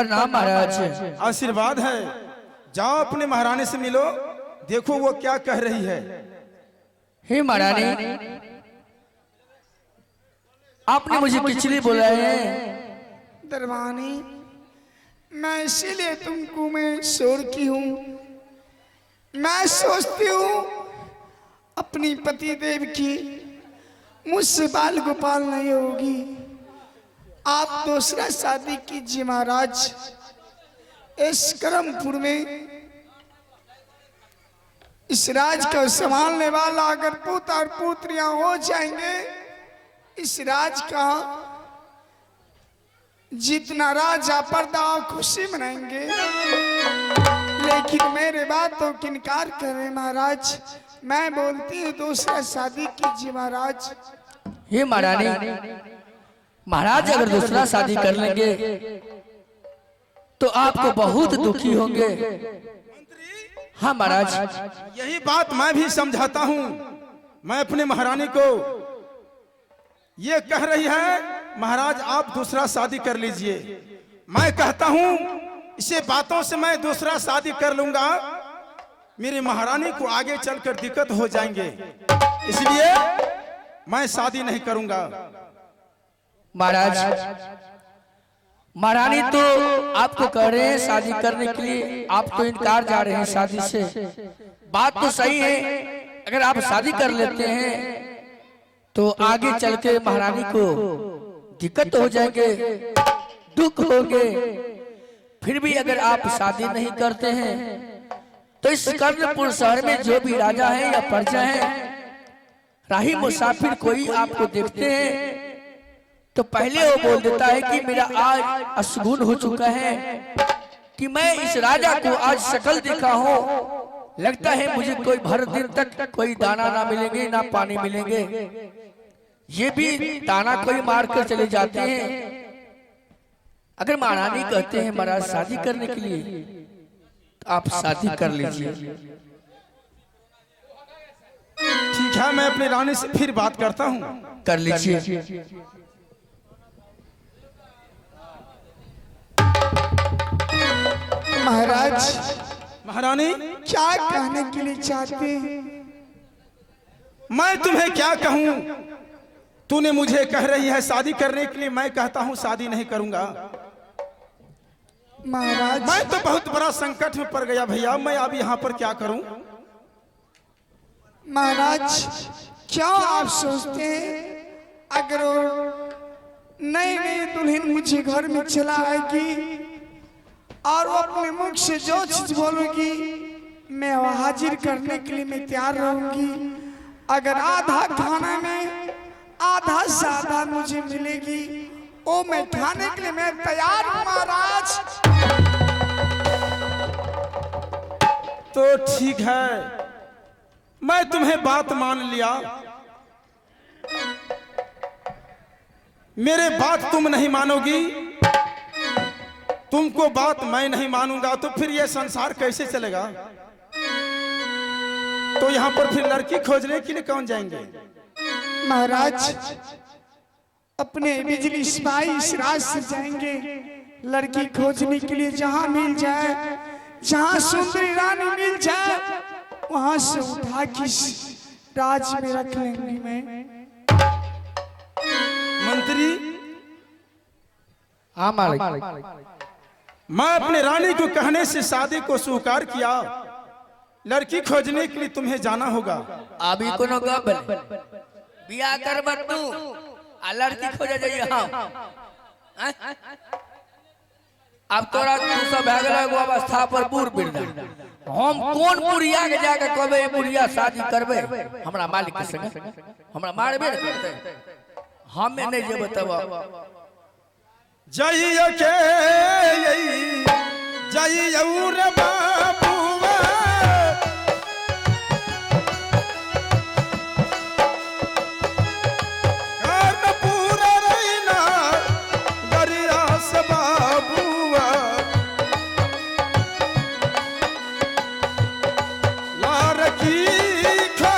प्रणाम महाराज। आशीर्वाद है। जाओ अपने महारानी से मिलो, देखो वो क्या कह रही है। हे महारानी, आपने मुझे किस लिए बुलाया है? दरबानी, मैं इसीलिए तुमको मैं शोर की हूँ। मैं सोचती हूँ अपनी पति देव की मुझसे बाल गोपाल नहीं होगी। आप दूसरा शादी कीजिए महाराज। इस करमपुर में इस राज को संभालने वाला अगर पुत्र और पुत्रियां हो जाएंगे, इस राज का जितना राजा पर्दा खुशी मनाएंगे। लेकिन मेरे बातों की इनकार करें महाराज। मैं बोलती हूँ दूसरा शादी कीजिए महाराज। हे महारानी, महाराज अगर दूसरा शादी कर लेंगे तो आपको बहुत दुखी होंगे। हाँ महाराज, यही बात मैं भी समझाता हूँ। मैं अपने महारानी को ये कह रही है महाराज आप दूसरा शादी कर लीजिए। मैं कहता हूँ इसे बातों से मैं दूसरा शादी कर लूंगा, मेरी महारानी को आगे चलकर दिक्कत हो जाएंगे, इसलिए मैं शादी नहीं करूंगा। महाराज, महारानी तो आपको कह रहे हैं शादी करने के लिए, आप तो इनकार जा रहे हैं शादी से। बात तो सही है, अगर आप शादी कर लेते हैं तो आगे चल के महारानी को दिक्कत हो जाएंगे, दुख होंगे। फिर भी अगर आप शादी नहीं करते हैं तो इस कर्णपुर शहर में जो भी राजा है या प्रजा है, राही मुसाफिर कोई आपको देखते हैं तो पहले वो बोल देता है कि मेरा आज अशगुन हो चुका है, कि मैं इस राजा को आज शकल देखा हूं, लगता है मुझे कोई भर दिन तक कोई दाना ना मिलेंगे ना पानी मिलेंगे। ये भी दाना कोई मार कर चले जाते हैं। अगर महारानी कहते हैं महाराज शादी करने के लिए तो आप शादी कर लीजिए। ठीक है, मैं अपनी रानी से फिर बात करता हूँ। कर लीजिए। महाराज, महारानी क्या कहने के लिए चाहते हैं? मैं तुम्हें क्या कहूँ, तूने मुझे कह रही है शादी करने के लिए, मैं कहता हूँ शादी नहीं करूंगा। महाराज, मैं तो बहुत बड़ा संकट में पड़ गया भैया, मैं अब यहाँ पर क्या करूं? महाराज, क्या आप सोचते हैं अगर नई नई दुल्हन मुझे घर में चला आएगी और वो अपने मुख से जो चीज बोलेगी मैं वो हाजिर करने के लिए मैं तैयार रहूंगी। अगर आधा खाना में आधा से आधा मुझे मिलेगी वो मैं खाने के लिए मैं तैयार हूं महाराज। तो ठीक है, मैं तुम्हें बात मान लिया। मेरे बात तुम नहीं मानोगी, तुमको बात मैं नहीं मानूंगा, तो फिर ये संसार कैसे चलेगा? तो यहाँ पर फिर लड़की खोजने के लिए कौन जाएंगे? महाराज, अपने बिजली सिपाही इस राज से जाएंगे लड़की खोजने के लिए। जहां मिल जाए, जहां सुंदरी रानी मिल जाए, वहां से उठा के राज में रख लेंगे। मंत्री, हाँ मालिक, मैं अपने रानी को कहने से शादी को स्वीकार किया। लड़की खोजने के लिए तुम्हें जाना होगा। अभी कोनो गबल बिया कर मत तू आ लड़की खोजा जाइए। हम अब तोरा तू सब भाग लगो अवस्था पर बूढ़ बिरदा, हम कौन बुढ़िया के जाके कहबे बुढ़िया शादी करबे? हमरा मालिक के संग हमरा मारबे न करते, हमें नहीं जे बतावा। जइयो के जइयो रे बाबूआ, कर्णपुर रैना गरिया से बाबूआ, लारकी खा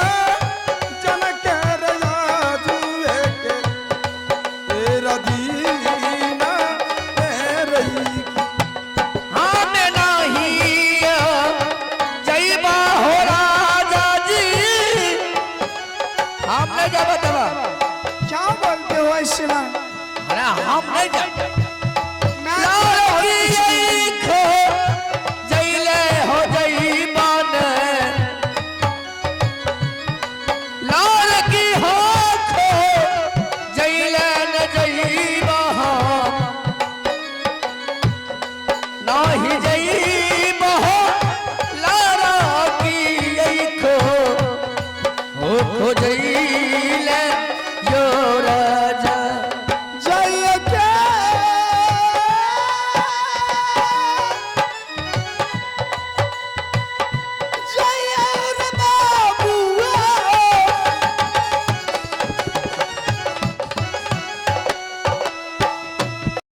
जनक रया जुए के तेरा दीना रही। हम नहीं जाएंगे।